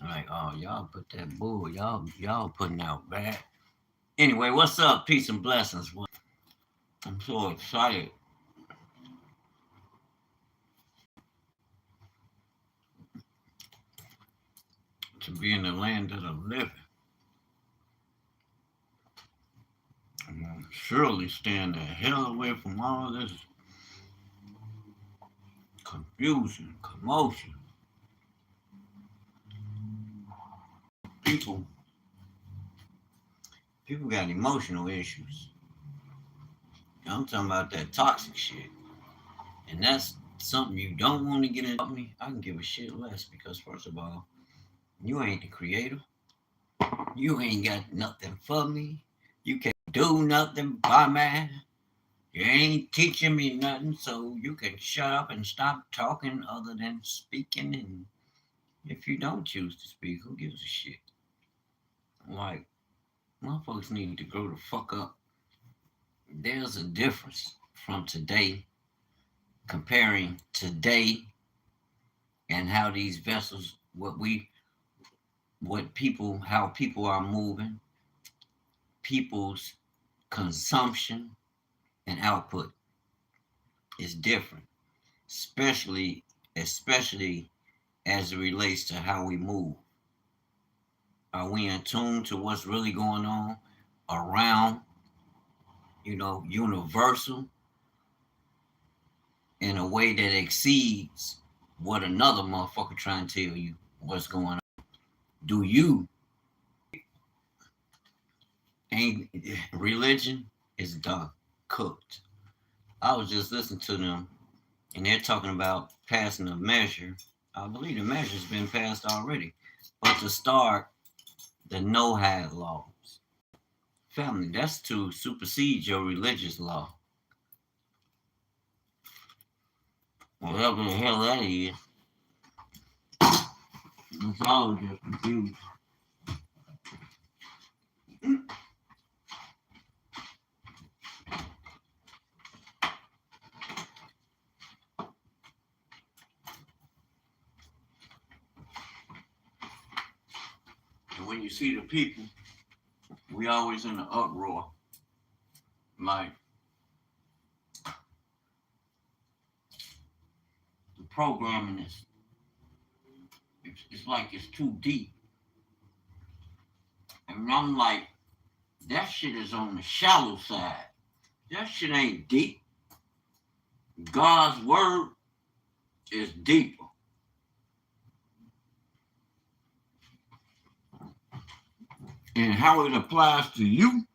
Like, oh, y'all put that bull, y'all putting out bad. Anyway, what's up? Peace and blessings. I'm so excited to be in the land of the living. I'm gonna surely stand the hell away from all this confusion, commotion. People, people got emotional issues. I'm talking about that toxic shit, and that's something you don't want to get into. Me, I can give a shit less because first of all, you ain't the creator. You ain't got nothing for me. You can't do nothing by me. You ain't teaching me nothing, so you can shut up and stop talking other than speaking. And if you don't choose to speak, who gives a shit? Like, motherfuckers need to grow the fuck up. There's a difference from today, comparing today and how these vessels, how people are moving, people's consumption and output is different, especially as it relates to how we move. Are we in tune to what's really going on around, universal in a way that exceeds what another motherfucker trying to tell you what's going on? Do you ain't religion is done, cooked. I was just listening to them and they're talking about passing a measure. I believe the measure's been passed already. But to start the no-hag laws. Family, that's to supersede your religious law. Whatever the hell that is. It's all just confused. And when you see the people, we always in an uproar. Like, the programming is, it's like it's too deep. And I'm like, that shit is on the shallow side. That shit ain't deep. God's word is deeper. And how it applies to you,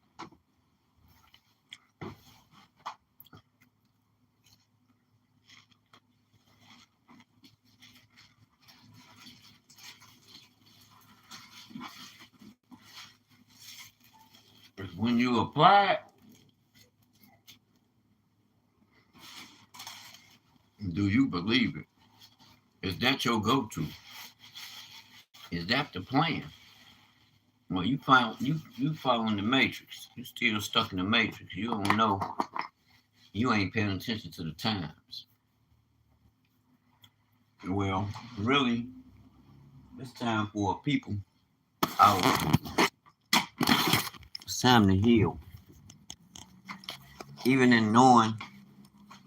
is when you apply it, do you believe it? Is that your go-to? Is that the plan? Well, you following the matrix. You still stuck in the matrix. You don't know. You ain't paying attention to the times. Well, really, it's time for people out. It's time to heal. Even in knowing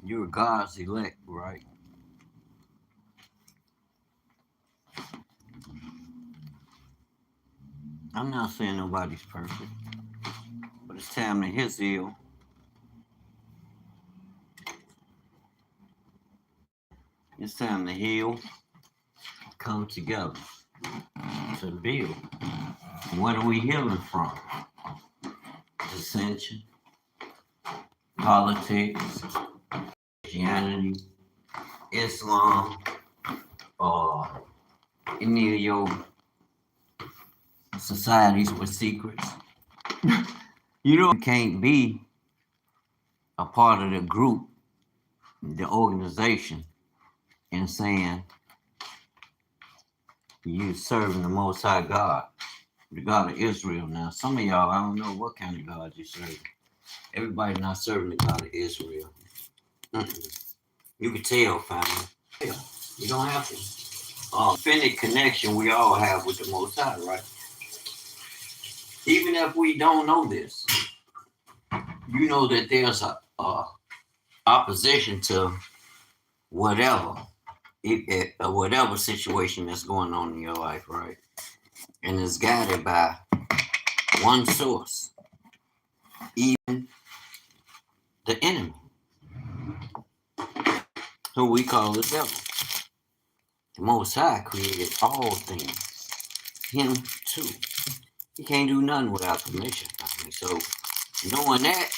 you're God's elect, right? I'm not saying nobody's perfect, but it's time to heal. It's time to heal, come together to build. What are we healing from? Dissension, politics, Christianity, Islam, or any of your societies with secrets. You can't be a part of the group, the organization, and saying you serving the Most High God, the God of Israel. Now, some of y'all, I don't know what kind of God you serve. Everybody's not serving the God of Israel. You can tell, family. You don't have to infinite connection we all have with the Most High, right? Even if we don't know this, you know that there's a opposition to whatever, whatever situation that's going on in your life, right? And it's guided by one source, even the enemy, who we call the devil. The Most High created all things. Him too. He can't do nothing without permission. So knowing that,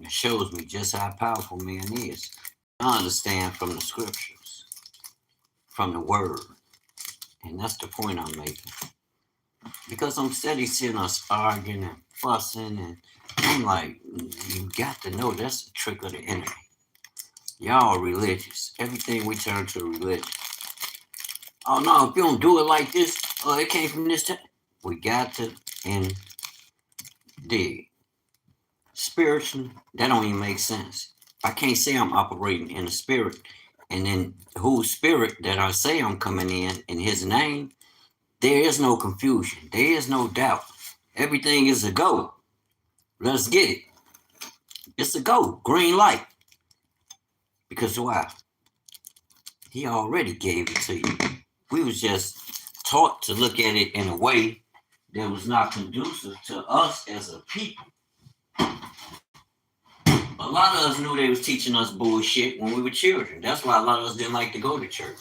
it shows me just how powerful man is. I understand from the scriptures, from the word. And that's the point I'm making. Because I'm steady seeing us arguing and fussing, and I'm like, you got to know that's a trick of the enemy. Y'all are religious. Everything we turn to religion. Oh no, if you don't do it like this, oh, it came from this time. We got to dig. Spiritually, that don't even make sense. I can't say I'm operating in the spirit, and then whose spirit that I say I'm coming in his name, there is no confusion. There is no doubt. Everything is a go. Let's get it. It's a go. Green light. Because why? He already gave it to you. We was just taught to look at it in a way that was not conducive to us as a people. A lot of us knew they was teaching us bullshit when we were children. That's why a lot of us didn't like to go to church.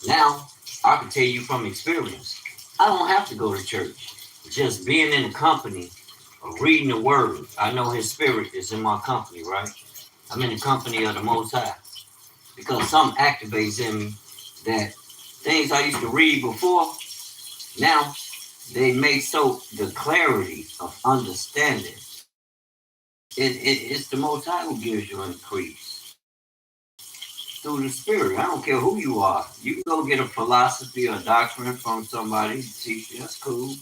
Now, I can tell you from experience, I don't have to go to church. Just being in the company of reading the word, I know his spirit is in my company, right? I'm in the company of the Most High. Because something activates in me that things I used to read before, now they make so the clarity of understanding. It's the Most High who gives you increase through the Spirit. I don't care who you are. You can go get a philosophy or doctrine from somebody to teach you. That's cool.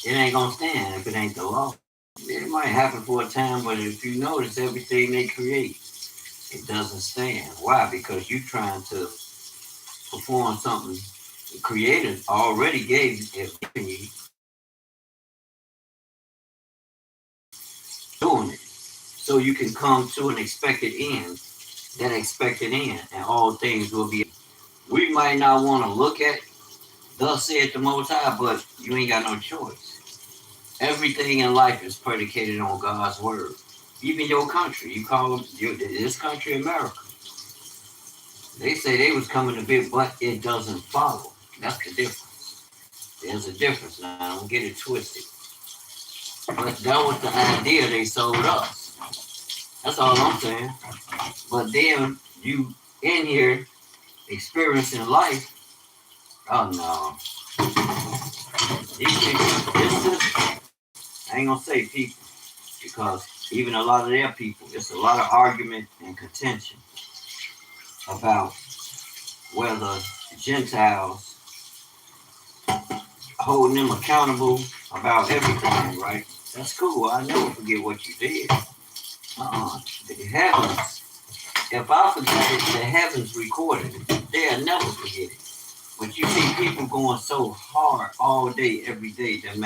It ain't gonna stand if it ain't the law. It might happen for a time, but if you notice everything they create, it doesn't stand. Why? Because you're trying to perform something the Creator already gave you. Doing it so you can come to an expected end. That expected end, and all things will be. We might not want to look at thus saith the Most High, but you ain't got no choice. Everything in life is predicated on God's word. Even your country, you call this country America. They say they was coming to bit, but it doesn't follow. That's the difference. There's a difference now. Don't get it twisted. But that was the idea they sold us. That's all I'm saying. But then you in here experiencing life. Oh no. These people, I ain't gonna say people, because even a lot of their people, it's a lot of argument and contention about whether Gentiles holding them accountable about everything, right? That's cool. I never forget what you did. The heavens, if I forget it, the heavens recorded it. They'll never forget it. But you see people going so hard all day, every day, that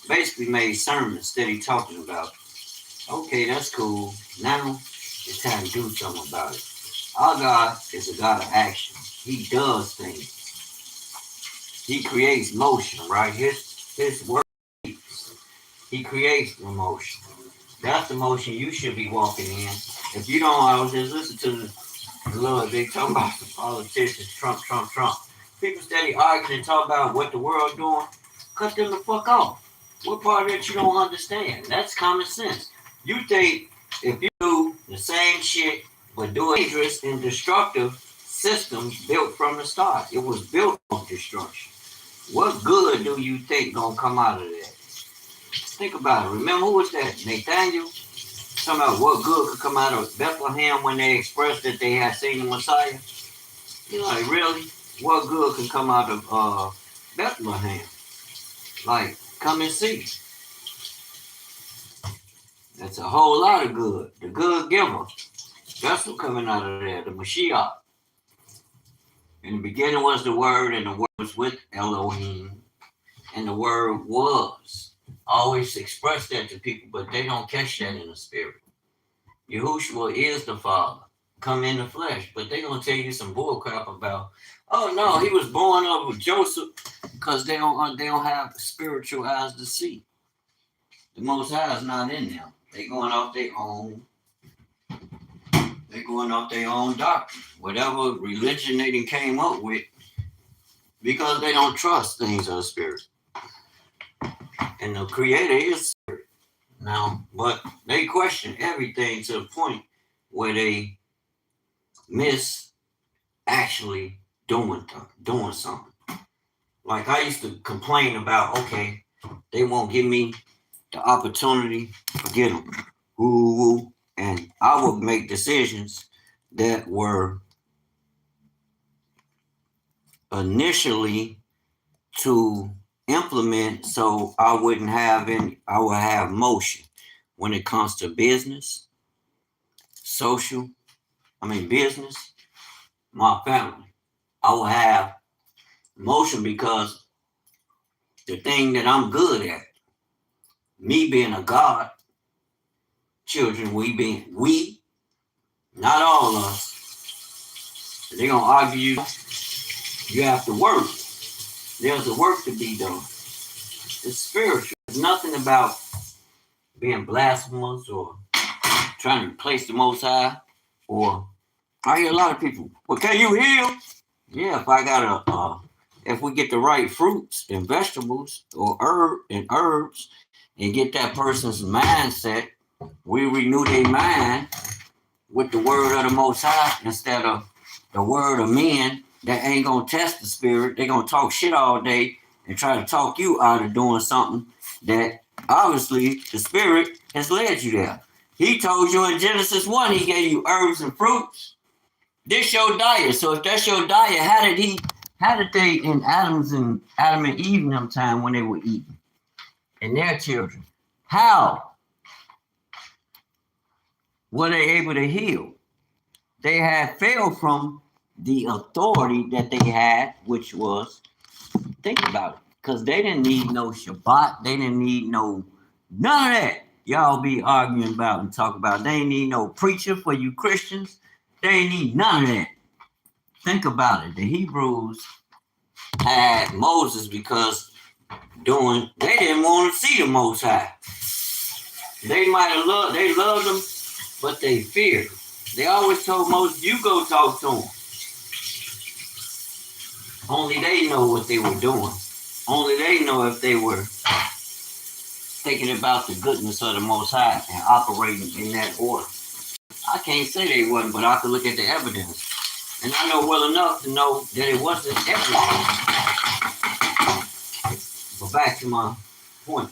basically made sermons steady talking about it. Okay, that's cool. Now it's time to do something about it. Our God is a God of action. He does things. He creates motion, right? His word. He creates the motion. That's the motion you should be walking in. If you don't, I was just listening to the Lord. They talk about the politicians, Trump. People steady arguing and talk about what the world doing. Cut them the fuck off. What part of it you don't understand? That's common sense. You think if you do the same shit but do a dangerous and destructive system built from the start, it was built on destruction. What good do you think gonna come out of that? Think about it. Remember who was that? Nathaniel? Talking about what good could come out of Bethlehem when they expressed that they had seen the Messiah. You like, really? What good can come out of Bethlehem? Like, come and see. That's a whole lot of good. The good giver. That's what coming out of there. The Mashiach. In the beginning was the Word, and the Word was with Elohim, and the Word was. I always express that to people, but they don't catch that in the spirit. Yahushua is the Father, come in the flesh, but they gonna tell you some bull crap about, oh no, he was born of Joseph, because they don't have spiritual eyes to see. The Most High is not in them. They going off their own. They going off their own doctrine, whatever religion they done came up with, because they don't trust things of the spirit. And the Creator is spirit now, but they question everything to the point where they miss actually doing something. Like I used to complain about, okay, they won't give me the opportunity, forget them, and I would make decisions that were initially to implement, so I would have motion when it comes to business, business, my family. I will have motion because the thing that I'm good at, me being a God, children, we, not all of us, they're going to argue you have to work. There's a work to be done. It's spiritual. It's nothing about being blasphemous or trying to replace the Most High. Or I hear a lot of people, well, can you heal? Yeah, if we get the right fruits and vegetables or herbs and get that person's mindset, we renew their mind with the word of the Most High instead of the word of men that ain't gonna test the spirit. They're gonna talk shit all day and try to talk you out of doing something that obviously the spirit has led you there. He told you in Genesis 1, he gave you herbs and fruits. This your diet. So if that's your diet, how did they in Adam and Eve in them time when they were eating? And their children. How were they able to heal? They had failed from the authority that they had, which was, think about it, because they didn't need no Shabbat, they didn't need none of that. Y'all be arguing about and talk about. They ain't need no preacher for you Christians. They ain't need none of that. Think about it. The Hebrews had Moses because they didn't want to see the Most High. They loved him, but they feared him. They always told Moses, you go talk to him. Only they know what they were doing. Only they know if they were thinking about the goodness of the Most High and operating in that order. I can't say they wasn't, but I could look at the evidence. And I know well enough to know that it wasn't everything. But back to my point.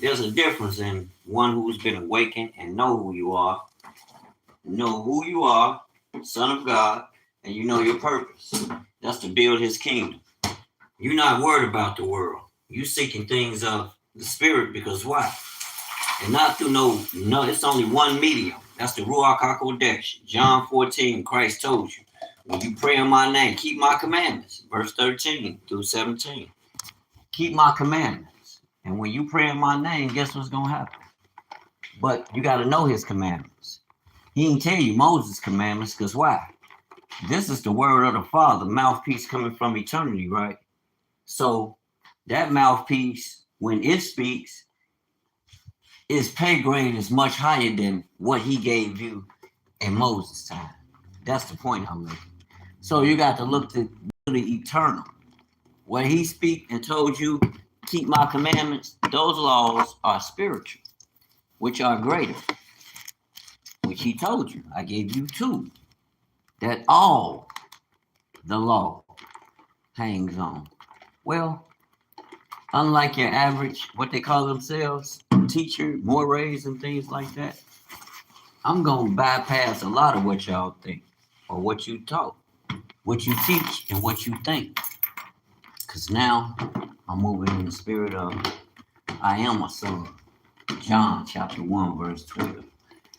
There's a difference in one who's been awakened and know who you are, Son of God, and you know your purpose. That's to build his kingdom. You're not worried about the world. You're seeking things of the spirit because why? And not through no, it's only one medium. That's the Ruach HaKodesh. John 14, Christ told you, when you pray in my name, keep my commandments. Verse 13 through 17. Keep my commandments. And when you pray in my name, guess what's going to happen? But you got to know his commandments. He didn't tell you Moses' commandments because why? This is the word of the Father, mouthpiece coming from eternity, right? So that mouthpiece, when it speaks, its pay grade is much higher than what he gave you in Moses' time. That's the point I'm making. So you got to look to the eternal. What he speak and told you, keep my commandments, those laws are spiritual, which are greater, which he told you. I gave you two, that all the law hangs on. Well, unlike your average, what they call themselves, teacher, mores and things like that, I'm going to bypass a lot of what y'all think or what you taught, what you teach and what you think. Because now I'm moving in the spirit of I am a son. John chapter 1, verse 12.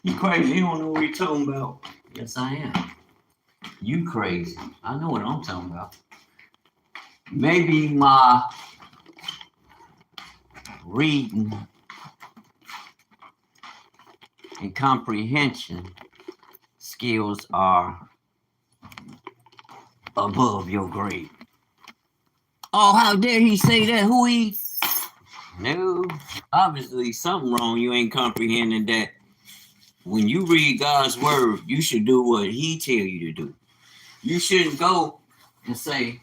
You crazy, you don't know what you're talking about. Yes, I am. You crazy. I know what I'm talking about. Maybe my reading and comprehension skills are above your grade. Oh, how dare he say that? Who he? No, obviously something wrong. You ain't comprehending that when you read God's word, you should do what he tell you to do. You shouldn't go and say,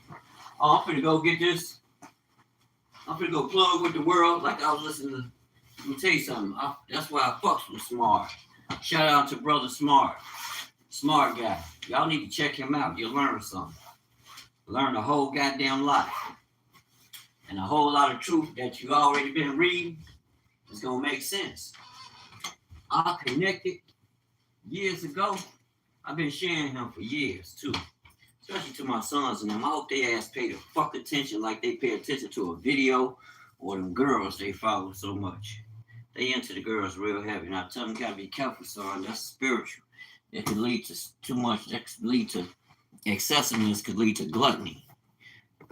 oh, I'm finna go get this. I'm finna go plug with the world. Like I was listening to, let me tell you something. That's why I fucks with Smart. Shout out to Brother Smart. Smart guy. Y'all need to check him out. You'll learn something. Learn a whole goddamn lot. And a whole lot of truth that you already been reading is gonna make sense. I connected years ago. I've been sharing him for years too. Especially to my sons and them. I hope they ass pay the fuck attention like they pay attention to a video or them girls they follow so much. They into the girls real heavy. And I tell them, gotta be careful, son. That's spiritual. It could lead to too much. That could lead to excessiveness, could lead to gluttony.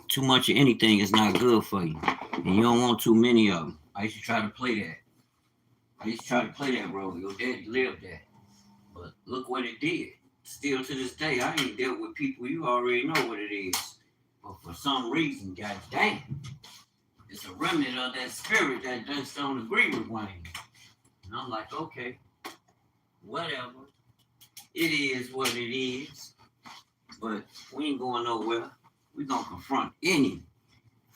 Too much of anything is not good for you. And you don't want too many of them. I used to try to play that role. Your daddy lived that. But look what it did. Still to this day, I ain't dealt with people, you already know what it is. But for some reason, god damn, it's a remnant of that spirit that just don't agree with Wayne. And I'm like, okay, whatever. It is what it is. But we ain't going nowhere. We gonna confront any.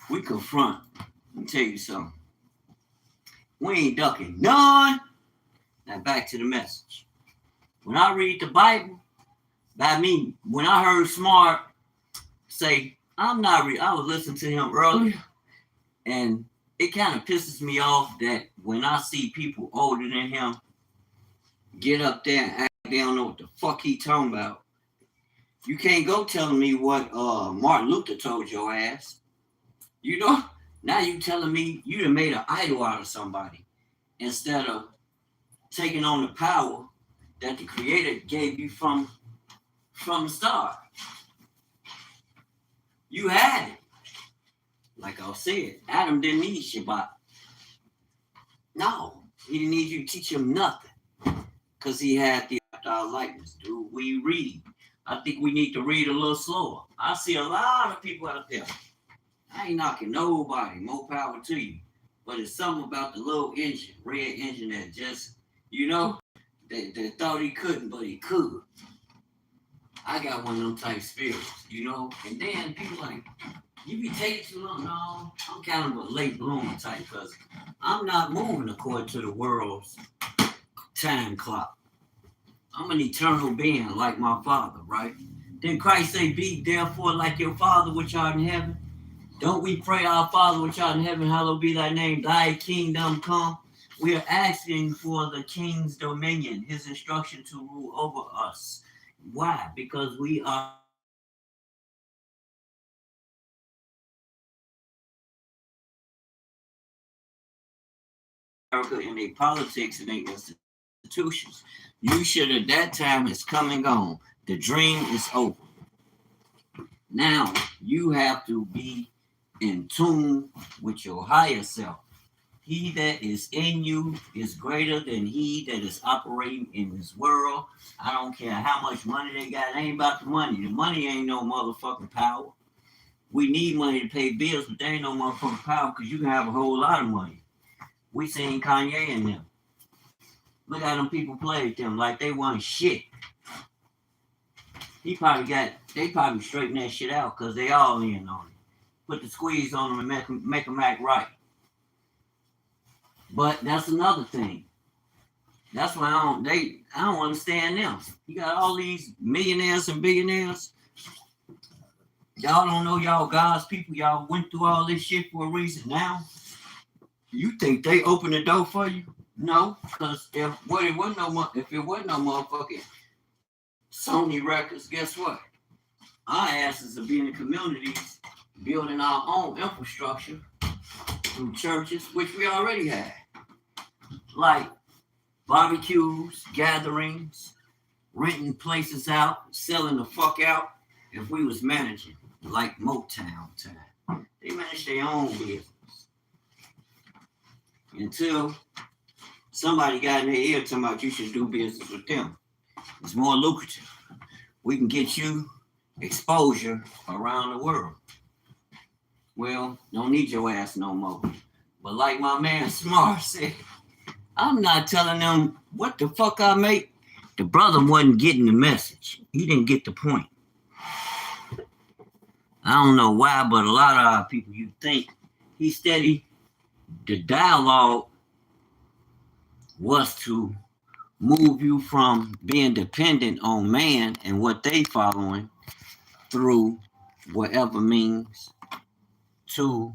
We confront. Let me tell you something. We ain't ducking none. Now back to the message. When I read the Bible, when I heard Smart say, I was listening to him earlier, and it kind of pisses me off that when I see people older than him get up there and act they don't know what the fuck he talking about. You can't go telling me what Martin Luther told your ass. You know, now you telling me you done made an idol out of somebody instead of taking on the power that the Creator gave you from the start. You had it. Like I said, Adam didn't need Shabbat. No, he didn't need you to teach him nothing. Because he had the likeness. Do we read? I think we need to read a little slower. I see a lot of people out there. I ain't knocking nobody. More power to you. But it's something about the little engine, red engine that just, they thought he couldn't, but he could. I got one of them type spirits, And then people like, you be taking too long. No, I'm kind of a late bloomer type because I'm not moving according to the world's time clock. I'm an eternal being like my Father, right? Didn't Christ say, be therefore like your Father which art in heaven? Don't we pray, our Father which art in heaven, hallowed be thy name, thy kingdom come? We are asking for the King's dominion, his instruction to rule over us. Why? Because we are in their politics and their institutions. You should at that time is come and gone. The dream is over. Now you have to be in tune with your higher self. He that is in you is greater than he that is operating in this world. I don't care how much money they got. It ain't about the money. The money ain't no motherfucking power. We need money to pay bills, but there ain't no motherfucking power because you can have a whole lot of money. We seen Kanye and them. Look how them people played them like they want shit. They probably straighten that shit out because they all in on it. Put the squeeze on them and make them act right. But that's another thing. That's why I don't understand them. You got all these millionaires and billionaires. Y'all don't know y'all God's people. Y'all went through all this shit for a reason. Now, you think they open the door for you? No, because if it wasn't no motherfucking Sony Records, guess what? Our asses are being in communities, building our own infrastructure through churches, which we already had. Like barbecues, gatherings, renting places out, selling the fuck out. If we was managing like Motown time, they manage their own business until somebody got in their ear talking about you should do business with them. It's more lucrative. We can get you exposure around the world. Well, don't need your ass no more. But like my man Smart said, I'm not telling them what the fuck I make. The brother wasn't getting the message. He didn't get the point. I don't know why, but a lot of our people, you think he steady. The dialogue was to move you from being dependent on man and what they following through whatever means to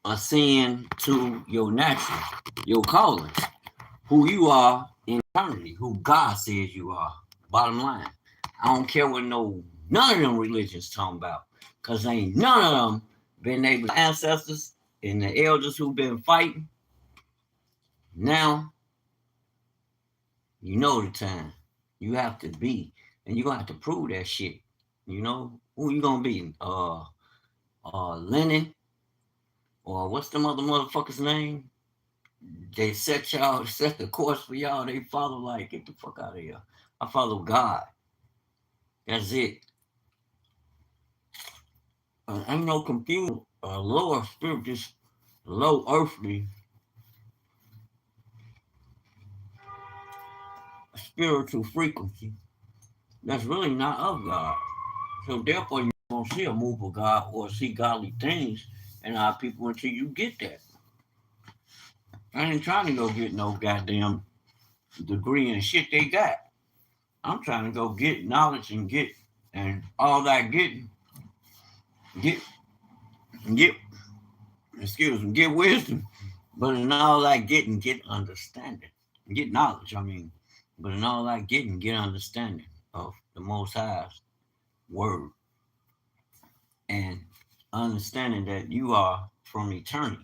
ascend to your natural, your calling, who you are in eternity, who God says you are. Bottom line, I don't care what none of them religions talking about, because ain't none of them been able to ancestors and the elders who've been fighting. Now, you know the time. You have to be, and you're gonna have to prove that shit. You know, who you gonna be? Lenin, or what's the motherfucker's name? They set the course for y'all. They follow like, get the fuck out of here. I follow God. That's it. Ain't no confusion. Lower spirit, just low earthly spiritual frequency that's really not of God. So therefore, you don't see a move of God or see godly things in our people until you get that. I ain't trying to go get no goddamn degree and shit they got. I'm trying to go get knowledge and all that get wisdom. But in all that get understanding. Get knowledge, I mean. But in all that get understanding of the Most High's word. And understanding that you are from eternity.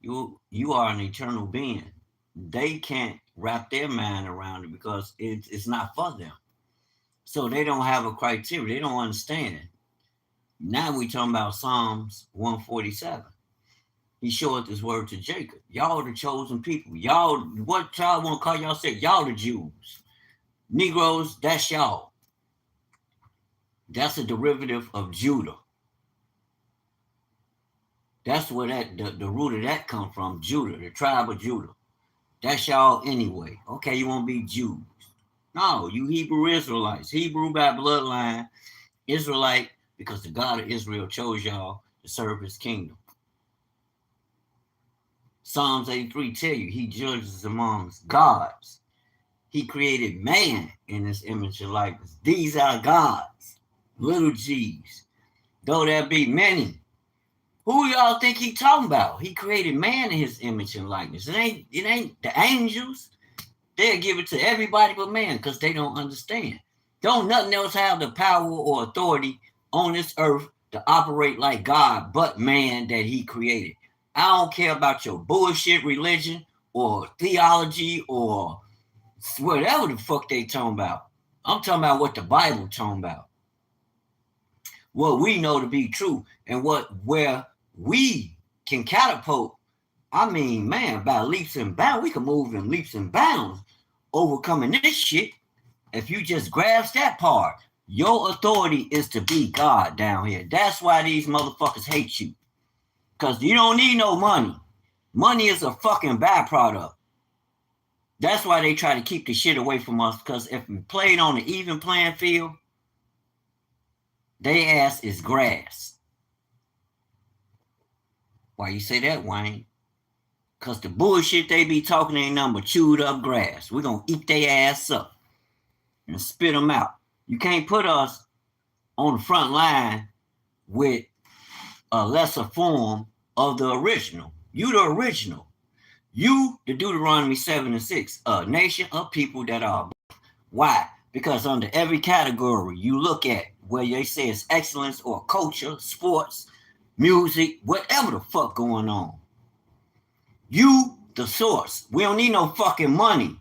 You are an eternal being. They can't wrap their mind around it because it's not for them. So they don't have a criteria. They don't understand. Now we talking about Psalms 147. He showed this word to Jacob. Y'all the chosen people. Y'all, what y'all want to call y'all say? Y'all the Jews. Negroes, that's y'all. That's a derivative of Judah. That's where the root of that come from, Judah, the tribe of Judah. That's y'all anyway. Okay, you won't be Jews. No, you Hebrew Israelites. Hebrew by bloodline, Israelite, because the God of Israel chose y'all to serve his kingdom. Psalms 83 tell you he judges amongst gods. He created man in his image and likeness. These are gods, little g's. Though there be many. Who y'all think he talking about? He created man in his image and likeness. It ain't the angels. They'll give it to everybody but man because they don't understand. Don't nothing else have the power or authority on this earth to operate like God but man that he created. I don't care about your bullshit religion or theology or whatever the fuck they talking about. I'm talking about what the Bible talking about. What we know to be true and where we can catapult. I mean, man, by leaps and bounds, we can move in leaps and bounds, overcoming this shit. If you just grasp that part, your authority is to be God down here. That's why these motherfuckers hate you. Because you don't need no money. Money is a fucking byproduct. That's why they try to keep the shit away from us. Because if we played on an even playing field, they ass is grass. Why you say that, Wayne? Because the bullshit they be talking ain't nothing but chewed up grass. We're going to eat their ass up and spit them out. You can't put us on the front line with a lesser form of the original. You the original. You, the Deuteronomy 7 and 6, a nation of people that are. Why? Because under every category you look at, where they say it's excellence or culture, sports, music, whatever the fuck going on. You, the source. We don't need no fucking money.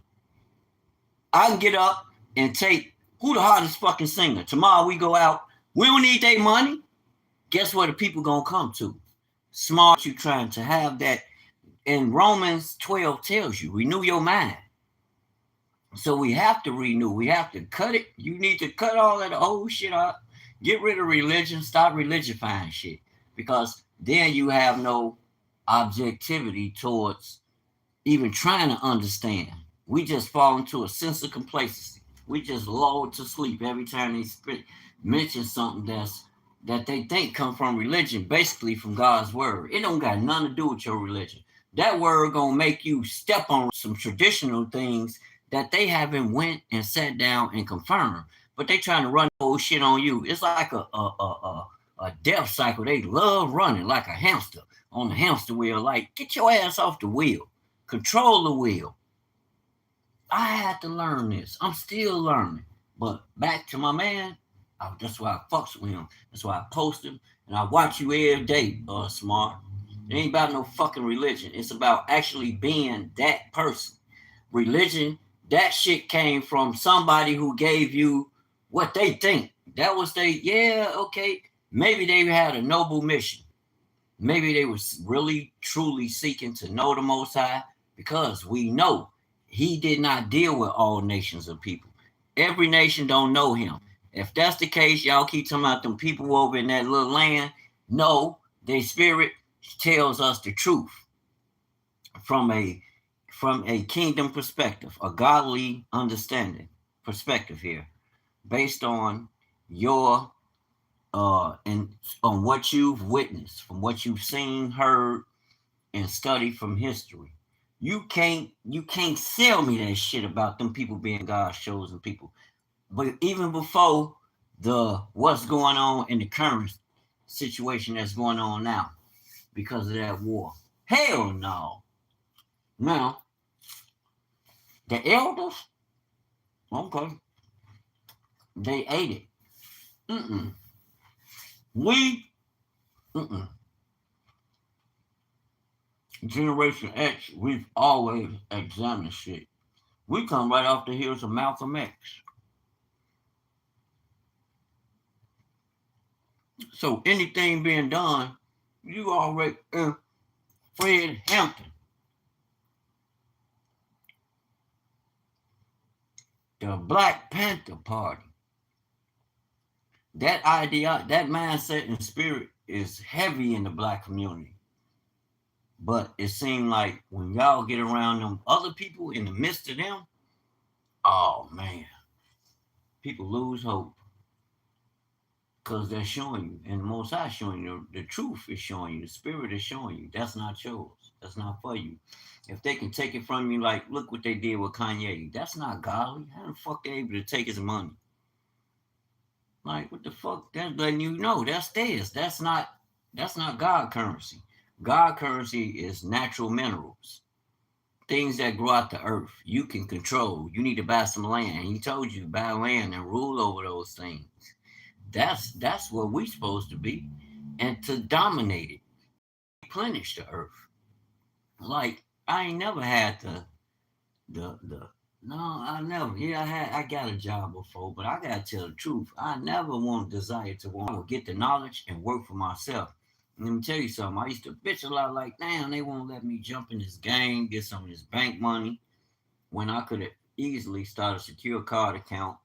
I can get up and take who the hardest fucking singer. Tomorrow we go out. We don't need their money. Guess what the people gonna come to? Smart, you trying to have that. And Romans 12 tells you, renew your mind. So we have to renew. We have to cut it. You need to cut all that old shit out. Get rid of religion. Stop religifying shit. Because then you have no objectivity towards even trying to understand. We just fall into a sense of complacency. We just lull to sleep every time they mention something that they think come from religion, basically from God's word. It don't got nothing to do with your religion. That word gonna make you step on some traditional things that they haven't went and sat down and confirmed, but they trying to run whole shit on you. It's like a death cycle. They love running like a hamster on the hamster wheel. Like, get your ass off the wheel. Control the wheel. I had to learn this. I'm still learning. But back to my man, that's why I fucks with him. That's why I post him. And I watch you every day, Smart. It ain't about no fucking religion. It's about actually being that person. Religion, that shit came from somebody who gave you what they think. That was okay. Maybe they had a noble mission. Maybe they was really, truly seeking to know the Most High, because we know he did not deal with all nations of people. Every nation don't know him. If that's the case, y'all keep talking about them people over in that little land. No, their spirit tells us the truth from a kingdom perspective, a godly understanding perspective here, based on your and on what you've witnessed, from what you've seen, heard, and studied from history. You can't sell me that shit about them people being God's chosen people. But even before the what's going on in the current situation that's going on now because of that war. Hell no. Now, the elders, okay, they ate it. We, Generation X, we've always examined shit. We come right off the heels of Malcolm X. So anything being done, you already, Fred Hampton. The Black Panther Party. That idea, that mindset and spirit is heavy in the black community. But it seemed like when y'all get around them other people in the midst of them, oh man, people lose hope. Because they're showing you, and the Most High showing you, the truth is showing you, the spirit is showing you, that's not yours. That's not for you. If they can take it from you, like, look what they did with Kanye. That's not godly. How the fuck they able to take his money? Like, what the fuck? That's letting you know that's theirs. That's not God currency. God currency is natural minerals. Things that grow out the earth. You can control. You need to buy some land. He told you to buy land and rule over those things. That's what we're supposed to be. And to dominate it. Replenish the earth. Like, I ain't never had no, I never. Yeah, I got a job before, but I gotta tell the truth. I never desire to get the knowledge and work for myself. And let me tell you something. I used to bitch a lot, like, damn, they won't let me jump in this game, get some of this bank money, when I could have easily started a secure card account,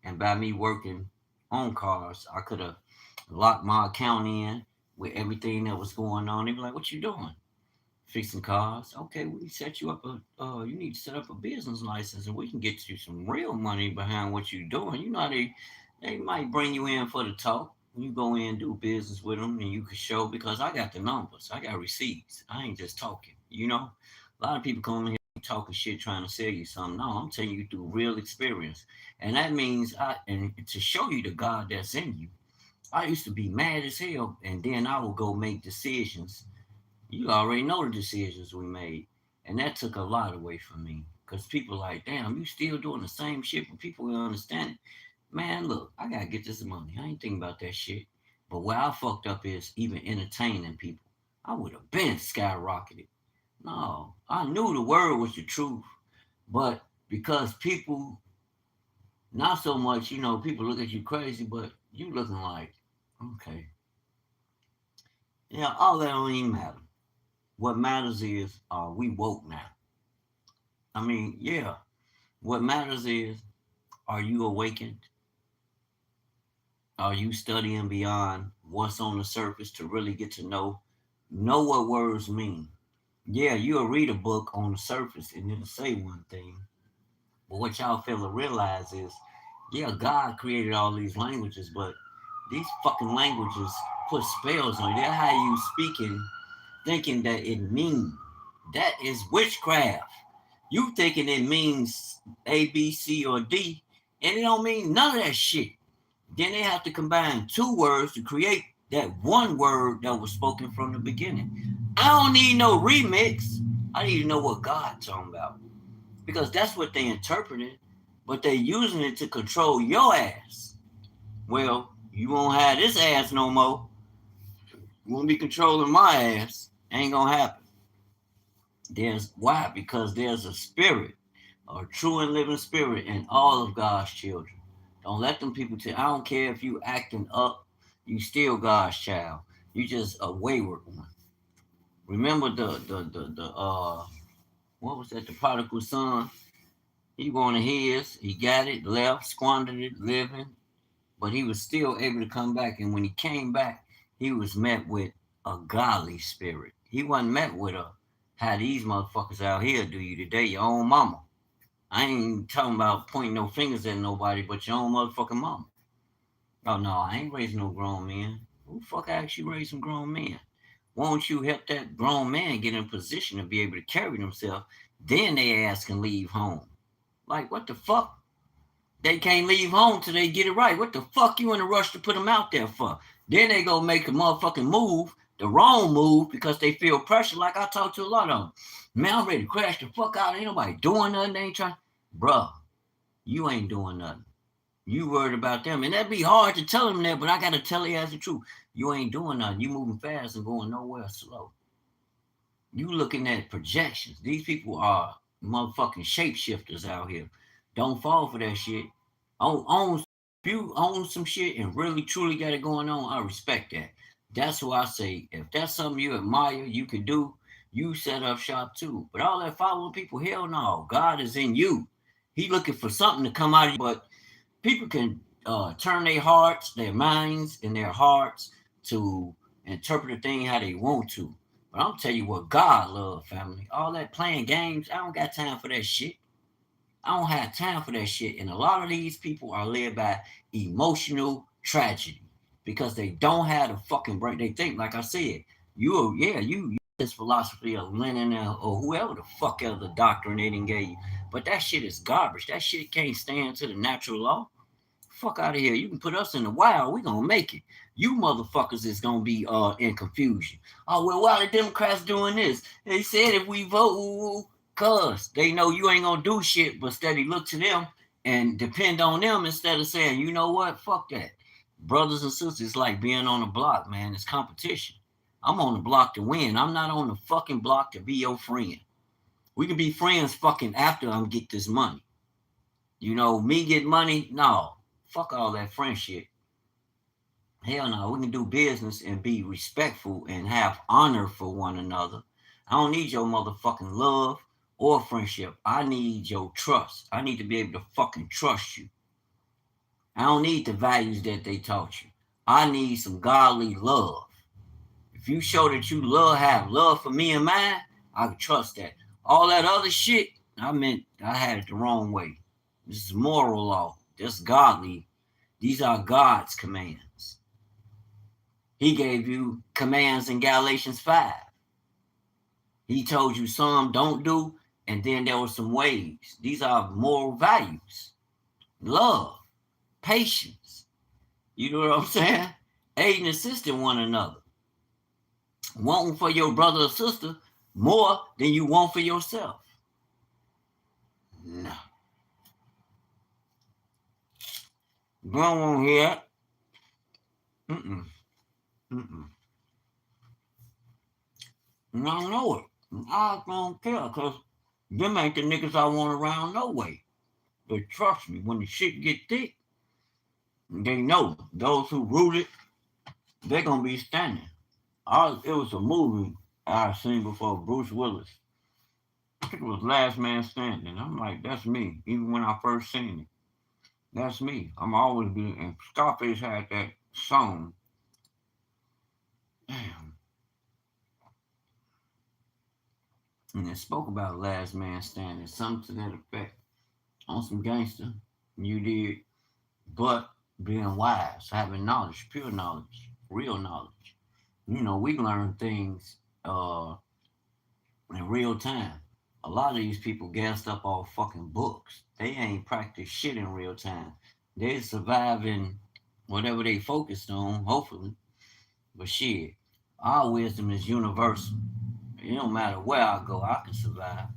and by me working on cars, I could have locked my account in with everything that was going on. They'd be like, "What you doing?" Fixing cars. Okay, we set you up you need to set up a business license and we can get you some real money behind what you're doing. You know, they might bring you in for the talk. You go in and do business with them and you can show, because I got the numbers. I got receipts. I ain't just talking, you know. A lot of people come in here talking shit trying to sell you something. No, I'm telling you through real experience. And that means and to show you the God that's in you. I used to be mad as hell, and then I would go make decisions. You already know the decisions we made. And that took a lot away from me. Because people like, damn, you still doing the same shit, but people will understand it. Man, look, I gotta get this money. I ain't thinking about that shit. But where I fucked up is even entertaining people. I would have been skyrocketed. No, I knew the word was the truth. But because people Not so much, people look at you crazy, but you looking like, okay. Yeah, all that don't even matter. What matters is, we woke now. I mean, yeah. What matters is, are you awakened? Are you studying beyond what's on the surface to really get to know what words mean? Yeah, you'll read a book on the surface and it'll say one thing. But what y'all fail to realize is, yeah, God created all these languages, but these fucking languages put spells on you. They're how you speaking, thinking that it means. That is witchcraft. You thinking it means A, B, C, or D, and it don't mean none of that shit. Then they have to combine two words to create that one word that was spoken from the beginning. I don't need no remix. I need to know what God talking about. Because that's what they interpreted, but they using it to control your ass. Well, you won't have this ass no more. You won't be controlling my ass. Ain't gonna happen. There's why? Because there's a spirit, a true and living spirit in all of God's children. Don't let them people tell. I don't care if you acting up, you still God's child. You just a wayward one. Remember the what was that? The prodigal son. He wanted his. He got it, left, squandered it, living, but he was still able to come back. And when he came back, he was met with a godly spirit. He wasn't met with a how these motherfuckers out here do you today, your own mama. I ain't talking about pointing no fingers at nobody but your own motherfucking mama. Oh no, I ain't raising no grown men. Who the fuck actually raised some grown men? Won't you help that grown man get in a position to be able to carry themselves? Then they ass can leave home. Like what the fuck? They can't leave home till they get it right. What the fuck you in a rush to put them out there for? Then they go make a motherfucking move, the wrong move, because they feel pressure. Like I talk to a lot of them. Man, I'm ready to crash the fuck out. Ain't nobody doing nothing. They ain't trying. Bruh, you ain't doing nothing. You worried about them. And that'd be hard to tell them that, but I gotta tell you as the truth. You ain't doing nothing. You moving fast and going nowhere slow. You looking at projections. These people are motherfucking shapeshifters out here. Don't fall for that shit. Own if you own some shit and really truly got it going on, I respect that. That's why I say if that's something you admire, you can do, you set up shop too. But all that following people, hell no. God is in you. He looking for something to come out of you, but people can turn their hearts, their minds, and their hearts to interpret a thing how they want to. But I'm tell you what God love, family. All that playing games, I don't got time for that shit. I don't have time for that shit. And a lot of these people are led by emotional tragedy because they don't have the fucking brain. They think, like I said, you this philosophy of Lenin or whoever the fuck else the doctrine they didn't get you. But that shit is garbage. That shit can't stand to the natural law. Fuck out of here. You can put us in the wild. We gonna make it. You motherfuckers is gonna be in confusion. Oh well, why the Democrats doing this? They said if we vote, cause they know you ain't gonna do shit, but steady look to them and depend on them instead of saying, you know what, fuck that. Brothers and sisters, it's like being on the block, man. It's competition. I'm on the block to win. I'm not on the fucking block to be your friend. We can be friends fucking after I get this money. Me get money? No. Fuck all that friendship. Hell no. We can do business and be respectful and have honor for one another. I don't need your motherfucking love or friendship. I need your trust. I need to be able to fucking trust you. I don't need the values that they taught you. I need some godly love. If you show that you have love for me and mine, I can trust that. All that other shit, I had it the wrong way. This is moral law. This is godly. These are God's commands. He gave you commands in Galatians 5. He told you some don't do, and then there were some ways. These are moral values. Love, patience. You know what I'm saying? Aiding and assisting one another. Wanting for your brother or sister more than you want for yourself. No. You don't want to hear it. Mm-mm. Mm-mm. I don't know it. I don't care because them ain't the niggas I want around no way. But trust me, when the shit get thick, they know those who rooted, they're gonna be standing. It was a movie I seen before, Bruce Willis. I think it was Last Man Standing. I'm like, that's me. Even when I first seen it, that's me. I'm always being. And Scarface had that song. Damn. And it spoke about Last Man Standing, something to that effect. On some gangster, you did, but being wise, having knowledge, pure knowledge, real knowledge. We learn things in real time. A lot of these people gassed up all fucking books. They ain't practiced shit in real time. They surviving whatever they focused on, hopefully. But shit, our wisdom is universal. It don't matter where I go, I can survive.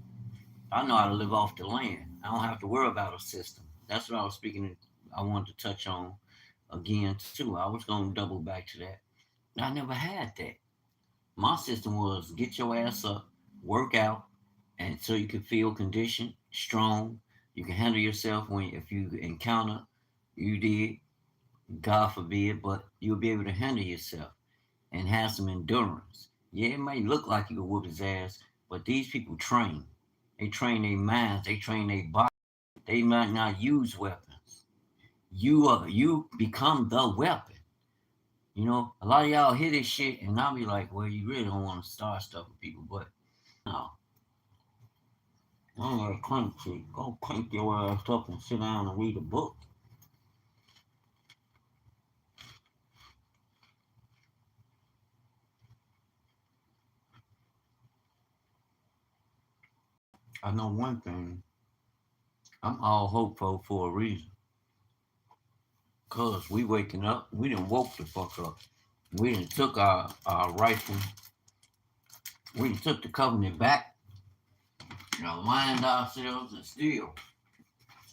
I know how to live off the land. I don't have to worry about a system. That's what I was speaking. I wanted to touch on again too. I was gonna double back to that. I never had that. My system was get your ass up, work out, and so you can feel conditioned, strong. You can handle yourself when if you encounter, you did, God forbid, but you'll be able to handle yourself and have some endurance. Yeah, it may look like you can whoop his ass, but these people train. They train their minds, they train their body. They might not use weapons. You become the weapon. A lot of y'all hear this shit and I'll be like, well, you really don't want to start stuff with people, but no. I don't got crank shit. Go crank your ass up and sit down and read a book. I know one thing. I'm all hopeful for a reason. Cause we waking up, we done woke the fuck up. We done took our rifle, we done took the covenant back, aligned ourselves and still.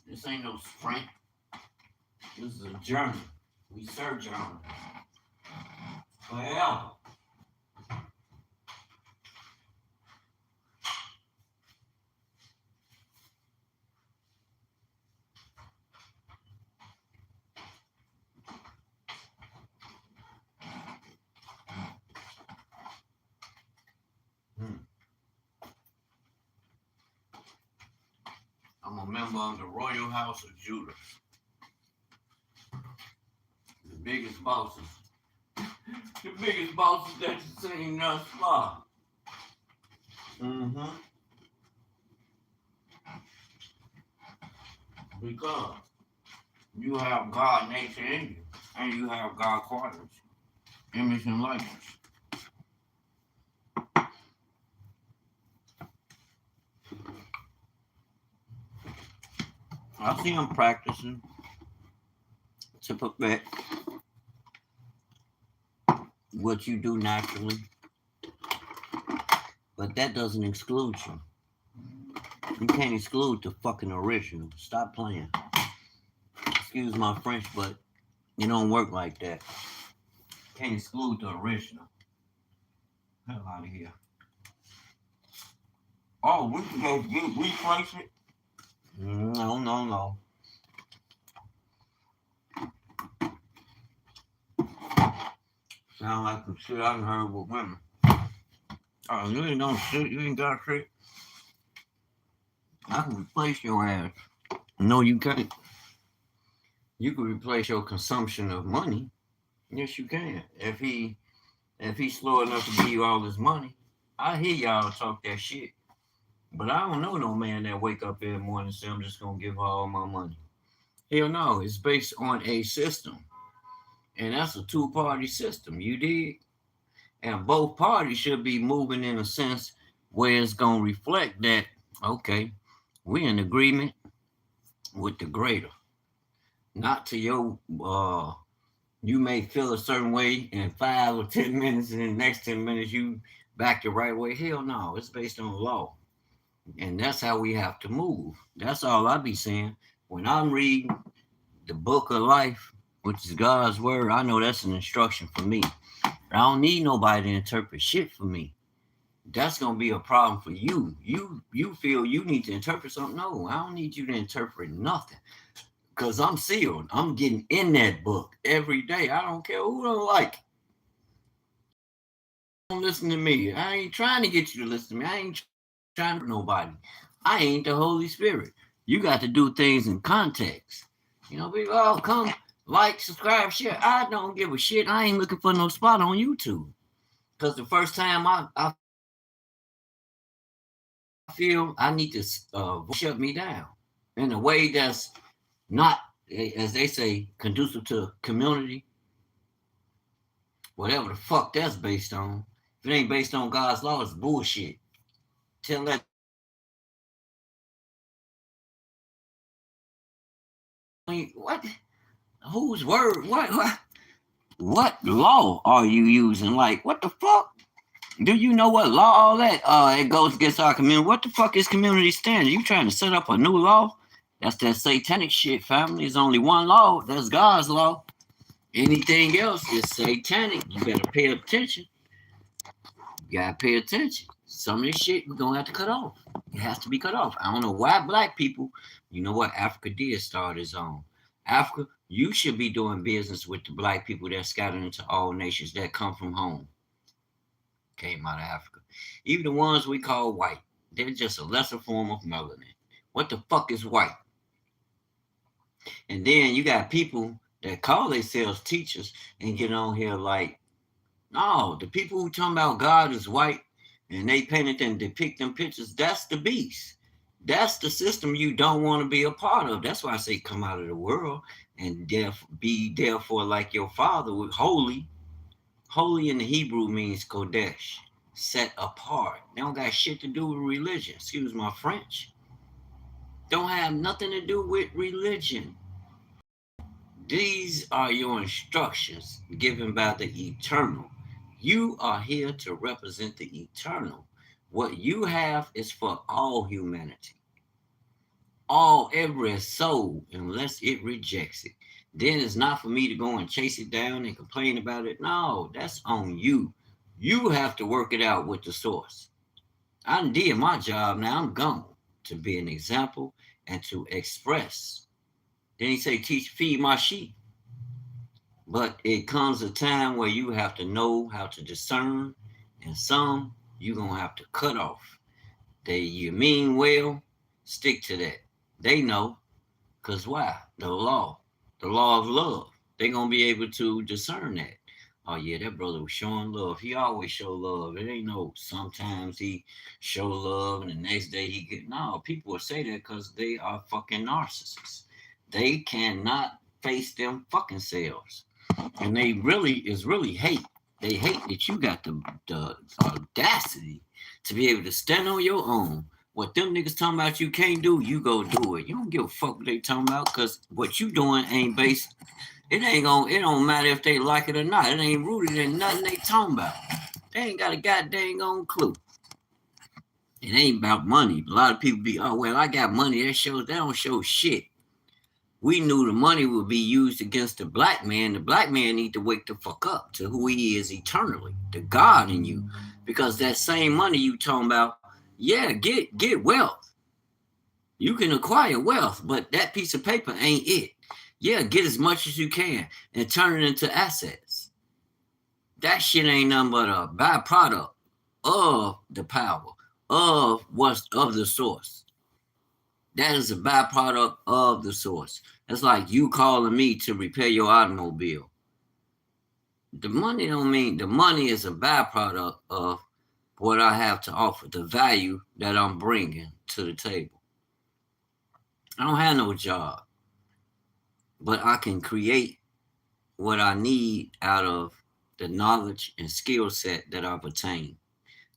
This ain't no sprint. This is a journey. We search on forever. I'm a member of the Royal House of Judah. The biggest bosses. The biggest bosses that you've seen thus far. Mm-hmm. Because you have God nature in you. And you have God qualities. Image and likeness. I see them practicing to perfect what you do naturally, but that doesn't exclude you. You can't exclude the fucking original. Stop playing. Excuse my French, but it don't work like that. Can't exclude the original. Hell out of here. Oh, we can go replace it? No. Sound like some shit I done heard with women. Oh, you ain't no shit. You ain't got shit. I can replace your ass. No, you can't. You can replace your consumption of money. Yes, you can. If he's slow enough to give you all his money, I hear y'all talk that shit. But I don't know no man that wake up every morning and say, I'm just going to give her all my money. Hell no, it's based on a system. And that's a two-party system, you dig? And both parties should be moving in a sense where it's going to reflect that, okay, we're in agreement with the greater. Not to your, you may feel a certain way in 5 or 10 minutes, and in the next 10 minutes you back the right way. Hell no, it's based on law. And that's how we have to move. That's all I be saying. When I'm reading the book of life, which is God's word, I know that's an instruction for me. I don't need nobody to interpret shit for me. that's gonna be a problem for you. You feel you need to interpret something. No, I don't need you to interpret nothing. Cause I'm sealed. I'm getting in that book every day. I don't care who don't like it. Don't listen to me. I ain't trying to get you to listen to me. I ain't trying to nobody. I ain't the Holy Spirit. You got to do things in context. People, oh, come like, subscribe, share. I don't give a shit. I ain't looking for no spot on YouTube. Because the first time I feel I need to shut me down in a way that's not, as they say, conducive to community, whatever the fuck that's based on. If it ain't based on God's law, it's bullshit. Tell that what? Whose word? What law are you using? Like, what the fuck? Do you know what law all that? It goes against our community. What the fuck is community standard? You trying to set up a new law? That's that satanic shit, family. There's only one law. That's God's law. Anything else is satanic. You better pay attention. You gotta pay attention. Some of this shit we're gonna have to cut off. It has to be cut off. I don't know why black people, you know what Africa did start his own. Africa, you should be doing business with the black people that scattered into all nations that come from home. Came out of Africa. Even the ones we call white, they're just a lesser form of melanin. What the fuck is white? And then you got people that call themselves teachers and get on here like, no, the people who talking about God is white and they painted and depict them pictures, that's the beast. That's the system you don't want to be a part of. That's why I say come out of the world and be therefore like your father, holy. Holy in the Hebrew means Kodesh, set apart. They don't got shit to do with religion. Excuse my French. Don't have nothing to do with religion. These are your instructions given by the eternal. You are here to represent the eternal. What you have is for all humanity. Every soul, unless it rejects it. Then it's not for me to go and chase it down and complain about it. No, that's on you. You have to work it out with the source. I did my job. Now I'm gone to be an example and to express. Then he say, feed my sheep. But it comes a time where you have to know how to discern, and some you're gonna have to cut off. You mean well, stick to that. They know, cause why? The law of love. They're gonna be able to discern that. Oh yeah, that brother was showing love. He always show love. It ain't no sometimes he show love and the next day he get no. People will say that because they are fucking narcissists. They cannot face them fucking selves. And they really hate. They hate that you got the audacity to be able to stand on your own. What them niggas talking about you can't do, you go do it. You don't give a fuck what they talking about because what you doing ain't based. It don't matter if they like it or not. It ain't rooted in nothing they talking about. They ain't got a goddamn clue. It ain't about money. A lot of people be, oh well, I got money. That don't show shit. We knew the money would be used against the black man. The black man need to wake the fuck up to who he is eternally, the God in you. Because that same money you talking about, yeah, get wealth. You can acquire wealth, but that piece of paper ain't it. Yeah, get as much as you can and turn it into assets. That shit ain't nothing but a byproduct of the power, of the source. That is a byproduct of the source. That's like you calling me to repair your automobile. The money don't mean, the money is a byproduct of what I have to offer, the value that I'm bringing to the table. I don't have no job, but I can create what I need out of the knowledge and skill set that I've attained.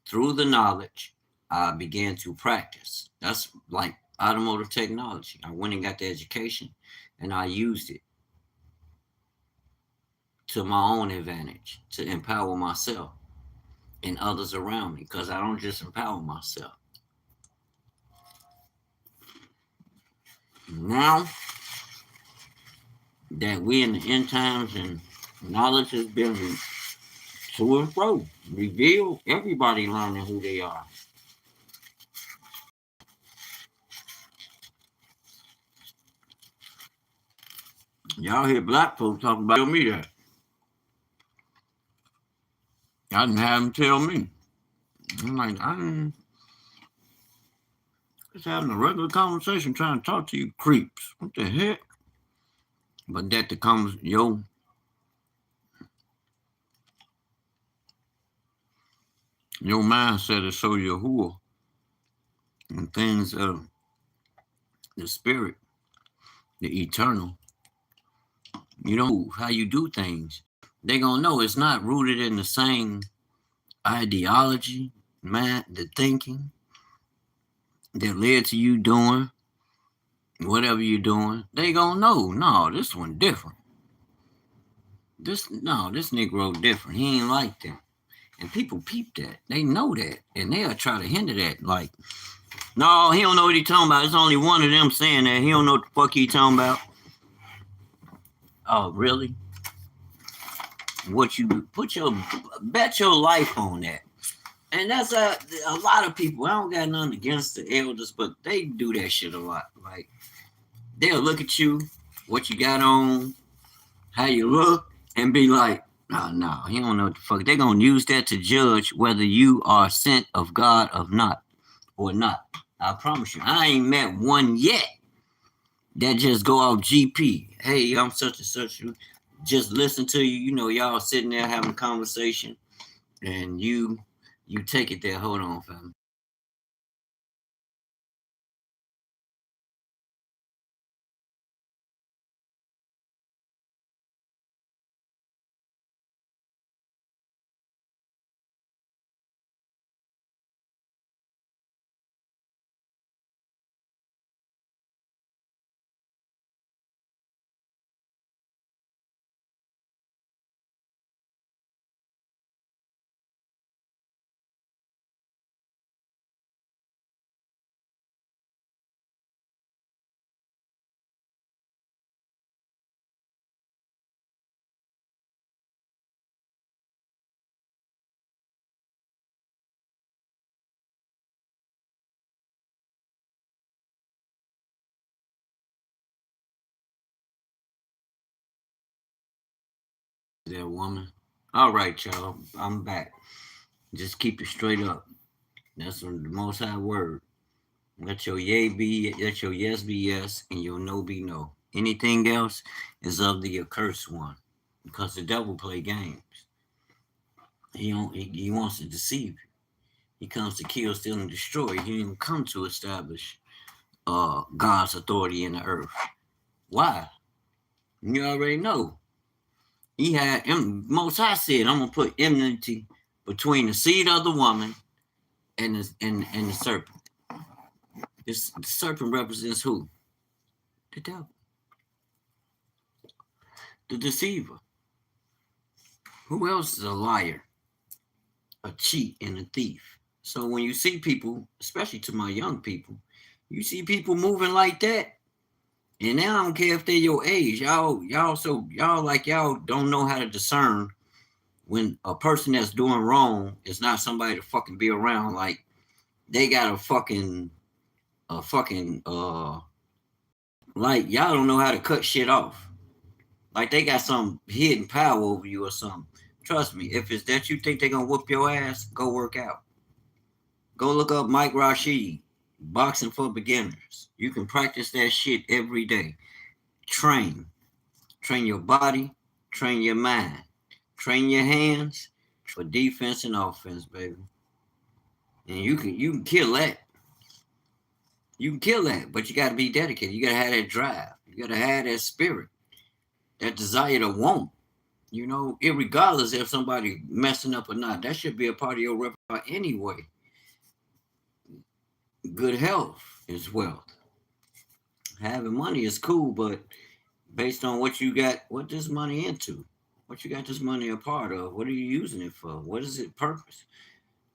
Through the knowledge, I began to practice. That's like automotive technology. I went and got the education and I used it to my own advantage to empower myself and others around me, because I don't just empower myself. Now that we in the end times and knowledge has been To and fro. Reveal everybody learning who they are. Y'all hear black folks talking about tell me that. I didn't have them tell me. I'm like, I didn't just having a regular conversation trying to talk to you creeps. What the heck? But that the comes your mindset is so your who and things of the spirit, the eternal. You know how you do things. They gonna know it's not rooted in the same ideology, man, the thinking that led to you doing whatever you're doing. They gonna know, no, this one different. This Negro different. He ain't like that. And people peep that. They know that. And they'll try to hinder that. Like, no, he don't know what he talking about. It's only one of them saying that. He don't know what the fuck he talking about. Oh, really? What you bet your life on that. And that's a lot of people. I don't got nothing against the elders, but they do that shit a lot. Like, they'll look at you, what you got on, how you look, and be like, oh, no, he don't know what the fuck. They're going to use that to judge whether you are sent of God or not. I promise you, I ain't met one yet that just go off GP. Hey, I'm such and such. Just listen to you. You know, y'all sitting there having a conversation, and you take it there. Hold on, fam. That woman. All right, y'all. I'm back. Just keep it straight up. That's the most high word. Let your yea be, let your yes be yes, and your no be no. Anything else is of the accursed one, because the devil play games. He wants to deceive you. He comes to kill, steal, and destroy. He didn't come to establish God's authority in the earth. Why? You already know. He had Most High said, "I'm gonna put enmity between the seed of the woman and the serpent." The serpent represents who? The devil, the deceiver. Who else is a liar, a cheat, and a thief? So when you see people, especially to my young people, you see people moving like that, and now I don't care if they're your age, y'all don't know how to discern when a person that's doing wrong is not somebody to fucking be around. Like, they got a fucking like, y'all don't know how to cut shit off. Like, they got some hidden power over you or something. Trust me, if it's that you think they're gonna whoop your ass, go work out. Go look up Mike Rashid, boxing for beginners. You can practice that shit every day. Train. Train your body, train your mind, train your hands for defense and offense, baby. And you can kill that. You can kill that, but you got to be dedicated. You got to have that drive. You got to have that spirit, that desire to want. You know, irregardless if somebody messing up or not, that should be a part of your repertoire anyway. Good health is wealth. Having money is cool, but based on what you got, what this money into, what you got this money a part of, what are you using it for? What is it purpose?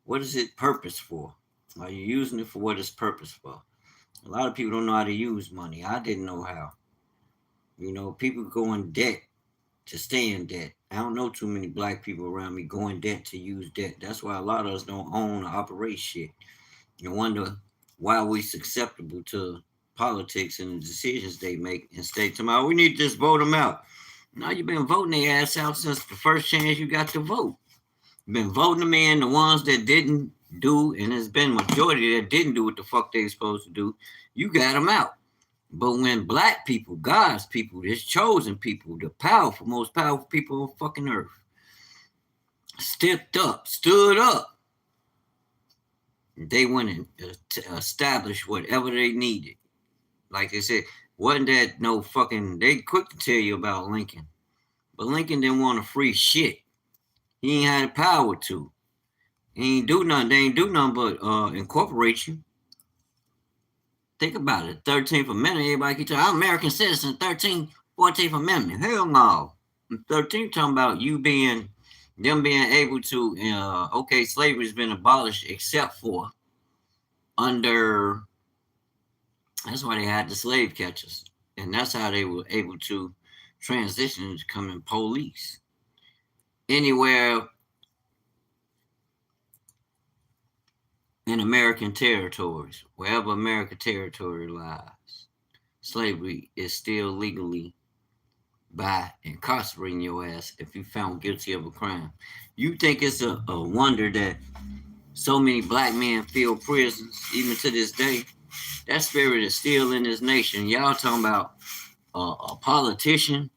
What is it purpose for? Are you using it for what it's purpose for? A lot of people don't know how to use money. I didn't know how. You know, people go in debt to stay in debt. I don't know too many black people around me going debt to use debt. That's why a lot of us don't own or operate shit. You wonder why we susceptible to politics and the decisions they make instead of tomorrow. We need to just vote them out. Now you've been voting their ass out since the first chance you got to vote. You've been voting them in, the ones that didn't do, and there's been majority that didn't do what the fuck they supposed to do. You got them out. But when black people, God's people, his chosen people, the powerful, most powerful people on fucking earth, stepped up, stood up, they went and established whatever they needed. Like they said, wasn't that no fucking, they quick to tell you about Lincoln. But Lincoln didn't want to free shit. He ain't had the power to. He ain't do nothing. They ain't do nothing but incorporate you. Think about it. 13th Amendment, everybody keep talking, I'm American citizen, 13th, 14th Amendment. Hell no. 13th talking about them being able to, okay, slavery's been abolished except for under, that's why they had the slave catchers. And that's how they were able to transition to becoming police. Anywhere in American territories, wherever American territory lies, slavery is still legally by incarcerating your ass if you found guilty of a crime. You think it's a wonder that so many black men fill prisons even to this day? That spirit is still in this nation. Y'all talking about a politician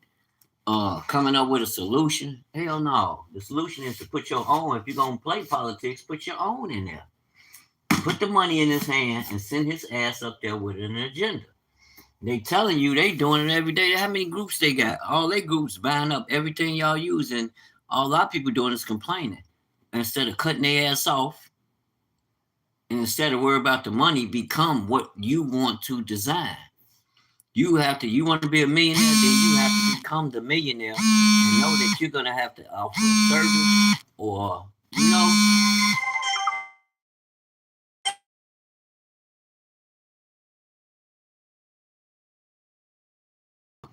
coming up with a solution? Hell no. The solution is to put your own, if you're going to play politics, put your own in there. Put the money in his hand and send his ass up there with an agenda. They telling you they doing it every day. How many groups they got? All they groups buying up everything y'all using. All a lot of people doing is complaining. Instead of cutting their ass off, and instead of worry about the money, become what you want to design. You want to be a millionaire, then you have to become the millionaire and know that you're going to have to offer a service or,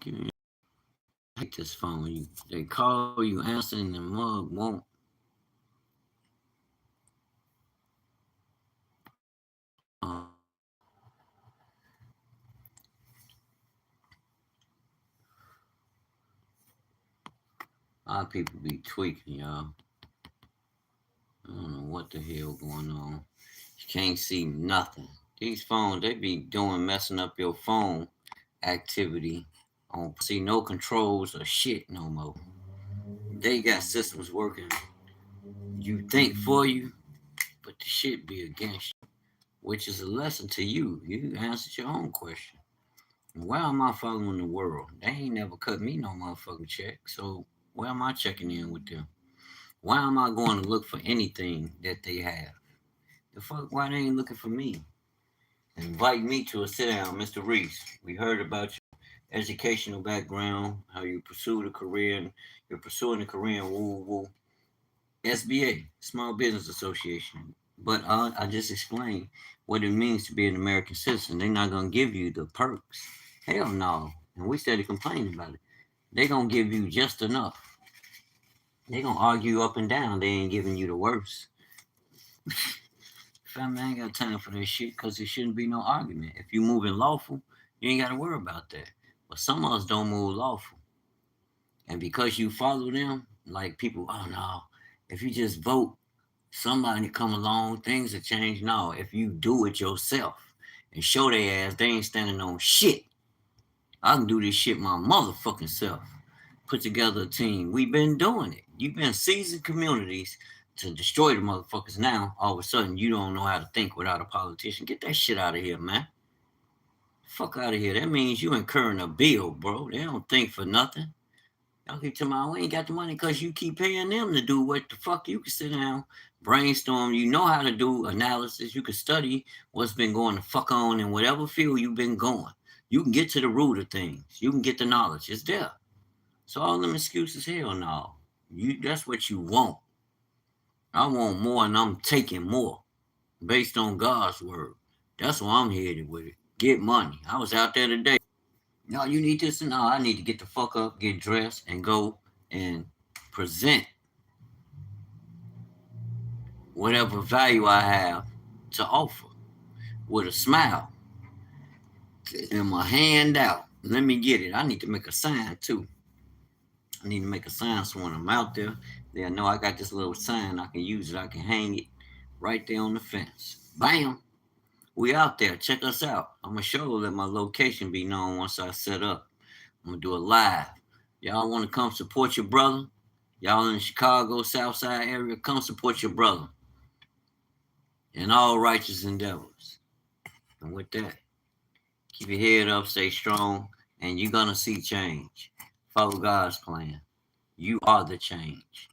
I hate this phone. They call you, answer, and the mug won't. A lot of people be tweaking, y'all. I don't know what the hell going on. You can't see nothing. These phones, they be messing up your phone activity. I don't see no controls or shit no more. They got systems working. You think for you, but the shit be against you, which is a lesson to you. You answered your own question. Why am I following the world? They ain't never cut me no motherfucking check. So why am I checking in with them? Why am I going to look for anything that they have? The fuck, why they ain't looking for me? Invite me to a sit down, Mr. Reese. We heard about your educational background, how you pursued a career, and you're pursuing a career in woo-woo. SBA, Small Business Association. But I just explained what it means to be an American citizen. They're not going to give you the perks. Hell no. And we started complaining about it. They're going to give you just enough. They're going to argue up and down. They ain't giving you the worst. Family, I ain't got time for that shit because there shouldn't be no argument. If you moving lawful, you ain't got to worry about that. But some of us don't move lawful. And because you follow them, like people, oh no, if you just vote, somebody come along, things will change. No, if you do it yourself and show their ass they ain't standing on shit. I can do this shit my motherfucking self. Put together a team. We've been doing it. You've been seizing communities to destroy the motherfuckers. Now, all of a sudden, you don't know how to think without a politician. Get that shit out of here, man. Fuck out of here. That means you incurring a bill, bro. They don't think for nothing. Y'all keep telling me, we ain't got the money because you keep paying them to do what the fuck. You can sit down, brainstorm. You know how to do analysis. You can study what's been going the fuck on in whatever field you've been going. You can get to the root of things. You can get the knowledge. It's there. So all them excuses, hell no. That's what you want. I want more and I'm taking more based on God's word. That's why I'm headed with it. Get money. I was out there today. No, you need this and no, I need to get the fuck up, get dressed, and go and present whatever value I have to offer with a smile and my hand out. Let me get it. I need to make a sign too. I need to make a sign so when I'm out there, they know I got this little sign. I can use it. I can hang it right there on the fence. Bam! We out there. Check us out. I'm gonna show let my location be known once I set up. I'm gonna do it live. Y'all want to come support your brother? Y'all in the Chicago South Side area, come support your brother in all righteous endeavors. And with that, keep your head up, stay strong, and you're gonna see change. Follow God's plan. You are the change.